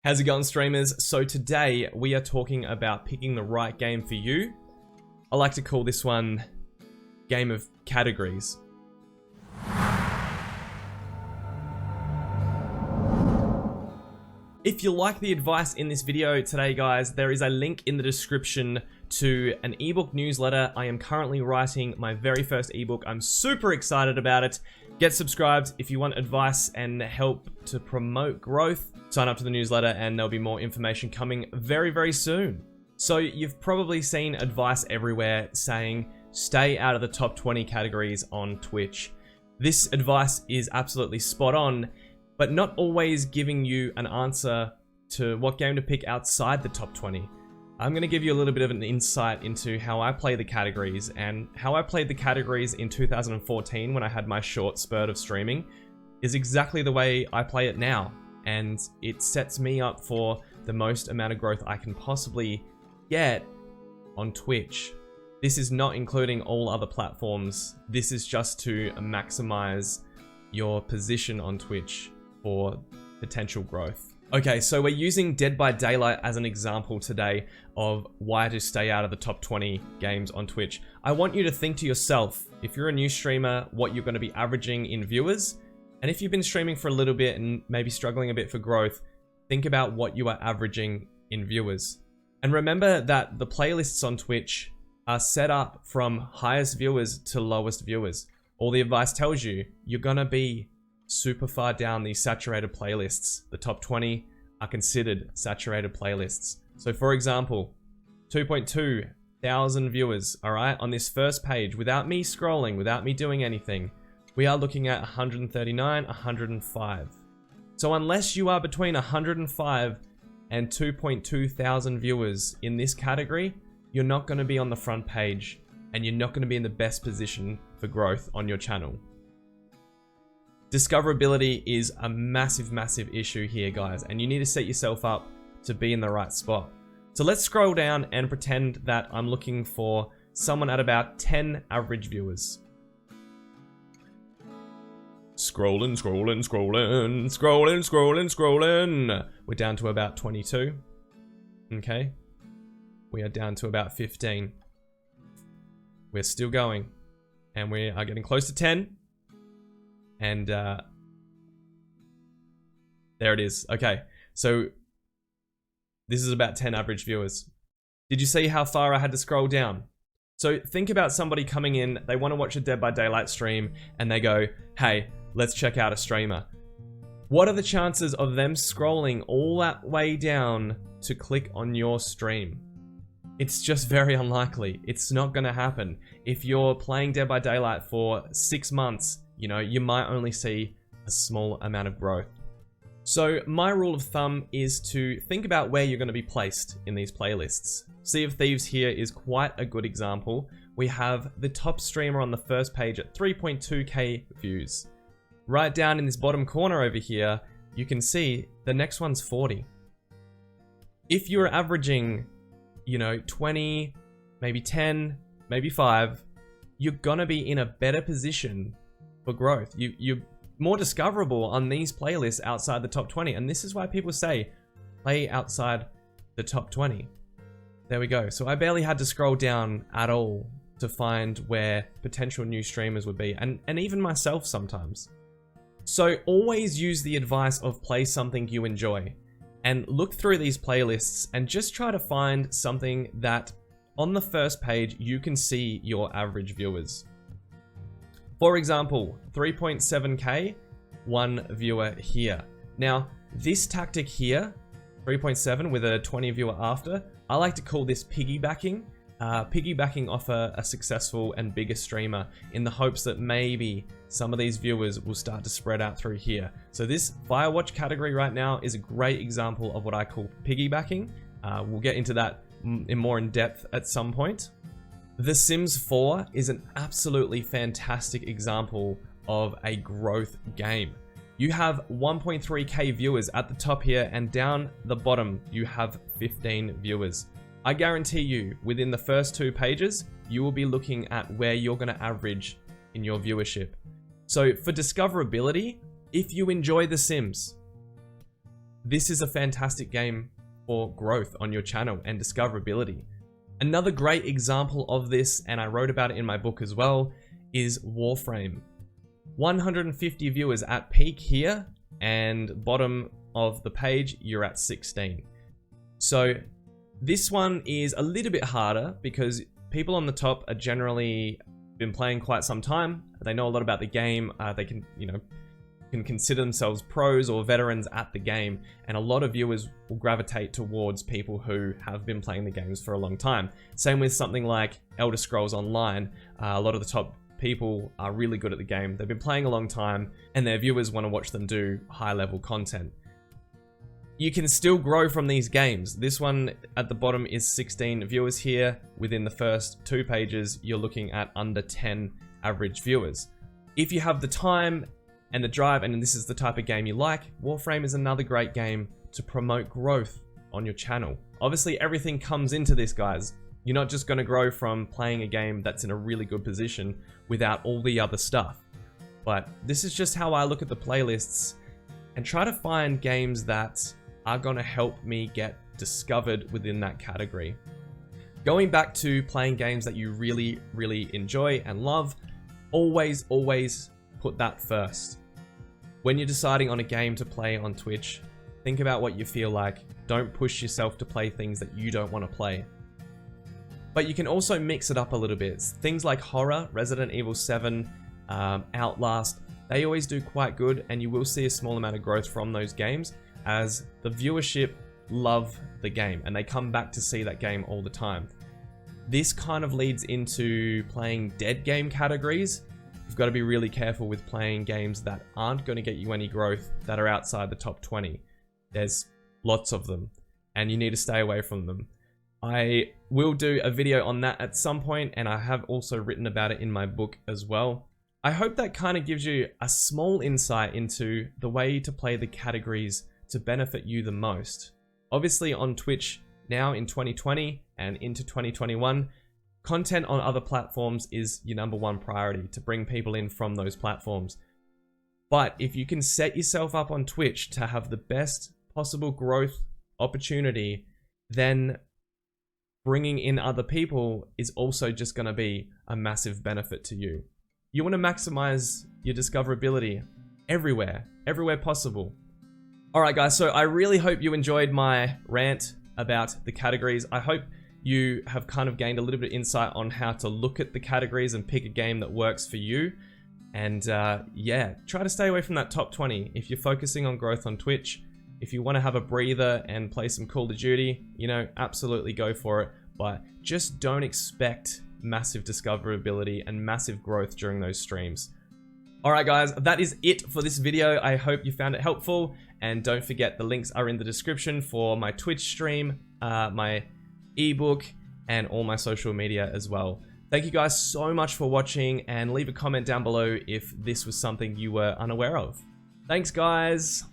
How's it going, streamers? So today we are talking about picking the right game for you. I like to call this one Game of Categories. If you like the advice in this video today, guys, there is a link in the description to an ebook newsletter. I am currently writing my very first ebook. I'm super excited about it. Get subscribed if you want advice and help to promote growth. Sign up to the newsletter and there'll be more information coming very, very soon. So you've probably seen advice everywhere saying, stay out of the top 20 categories on Twitch. This advice is absolutely spot on, but not always giving you an answer to what game to pick outside the top 20. I'm going to give you a little bit of an insight into how I play the categories and how I played the categories in 2014 when I had my short spurt of streaming is exactly the way I play it now. And it sets me up for the most amount of growth I can possibly get on Twitch. This is not including all other platforms. This is just to maximize your position on Twitch for potential growth. Okay, so we're using Dead by Daylight as an example today of why to stay out of the top 20 games on Twitch. I want you to think to yourself, if you're a new streamer, what you're going to be averaging in viewers. And if you've been streaming for a little bit and maybe struggling a bit for growth, think about what you are averaging in viewers. And remember that the playlists on Twitch are set up from highest viewers to lowest viewers. All the advice tells you, you're going to be super far down these saturated playlists. The top 20 are considered saturated playlists. So for example, 2.2 thousand viewers, all right, on this first page, without me scrolling, without me doing anything, we are looking at 139, 105. So unless you are between 105 and 2.2 thousand viewers in this category, you're not going to be on the front page and you're not going to be in the best position for growth on your channel. Discoverability is a massive, massive issue here, guys, and you need to set yourself up to be in the right spot. So let's scroll down and pretend that I'm looking for someone at about 10 average viewers. Scrolling, scrolling, scrolling, scrolling, scrolling, scrolling. We're down to about 22. Okay. We are down to about 15. We're still going. And we are getting close to 10. And there it is. Okay, so this is about 10 average viewers. Did you see how far I had to scroll down? So think about somebody coming in, they want to watch a Dead by Daylight stream, and they go, hey, let's check out a streamer. What are the chances of them scrolling all that way down to click on your stream? It's just very unlikely. It's not going to happen. If you're playing Dead by Daylight for 6 months, you know, you might only see a small amount of growth. So my rule of thumb is to think about where you're going to be placed in these playlists. Sea of Thieves here is quite a good example. We have the top streamer on the first page at 3.2k views. Right down in this bottom corner over here, you can see the next one's 40. If you're averaging, you know, 20, maybe 10, maybe 5, you're going to be in a better position for growth. You're more discoverable on these playlists outside the top 20. And this is why people say, play outside the top 20. There we go. So I barely had to scroll down at all to find where potential new streamers would be. And even myself sometimes. So always use the advice of play something you enjoy. And look through these playlists and just try to find something that on the first page you can see your average viewers. For example, 3.7k, one viewer here. Now, this tactic here, 3.7 with a 20 viewer after, I like to call this piggybacking. Piggybacking off a successful and bigger streamer in the hopes that maybe some of these viewers will start to spread out through here. So this Firewatch category right now is a great example of what I call piggybacking. We'll get into that more in depth at some point. The Sims 4 is an absolutely fantastic example of a growth game. You have 1.3k viewers at the top here, and down the bottom you have 15 viewers. I guarantee you, within the first 2 pages, you will be looking at where you're going to average in your viewership. So for discoverability, if you enjoy The Sims, this is a fantastic game for growth on your channel and discoverability. Another great example of this, and I wrote about it in my book as well, is Warframe. 150 viewers at peak here, and bottom of the page, you're at 16. So this one is a little bit harder because people on the top are generally been playing quite some time. They know a lot about the game. They can, can consider themselves pros or veterans at the game, and a lot of viewers will gravitate towards people who have been playing the games for a long time. Same with something like Elder Scrolls Online. A lot of the top people are really good at the game. They've been playing a long time, and their viewers want to watch them do high-level content. You can still grow from these games. This one at the bottom is 16 viewers here. Within the first 2 pages, you're looking at under 10 average viewers. If you have the time and the drive, and this is the type of game you like, Warframe is another great game to promote growth on your channel. Obviously, everything comes into this, guys. You're not just going to grow from playing a game that's in a really good position without all the other stuff. But this is just how I look at the playlists and try to find games that are going to help me get discovered within that category. Going back to playing games that you really, really enjoy and love, always put that first. When you're deciding on a game to play on Twitch, think about what you feel like. Don't push yourself to play things that you don't want to play. But you can also mix it up a little bit. Things like horror, Resident Evil 7, Outlast, they always do quite good, and you will see a small amount of growth from those games as the viewership love the game and they come back to see that game all the time. This kind of leads into playing dead game categories. You've got to be really careful with playing games that aren't going to get you any growth, that are outside the top 20. There's lots of them, and you need to stay away from them. I will do a video on that at some point, and I have also written about it in my book as well. I hope that kind of gives you a small insight into the way to play the categories to benefit you the most. Obviously on Twitch now in 2020 and into 2021, content on other platforms is your #1 priority, to bring people in from those platforms. But if you can set yourself up on Twitch to have the best possible growth opportunity, then bringing in other people is also just going to be a massive benefit to you. You want to maximize your discoverability everywhere possible. Alright guys, so I really hope you enjoyed my rant about the categories. I hope you have kind of gained a little bit of insight on how to look at the categories and pick a game that works for you. And yeah, try to stay away from that top 20. If you're focusing on growth on Twitch, if you want to have a breather and play some Call of Duty, absolutely go for it. But just don't expect massive discoverability and massive growth during those streams. Alright guys, that is it for this video. I hope you found it helpful, and don't forget the links are in the description for my Twitch stream, my ebook, and all my social media as well. Thank you guys so much for watching, and leave a comment down below if this was something you were unaware of. Thanks guys!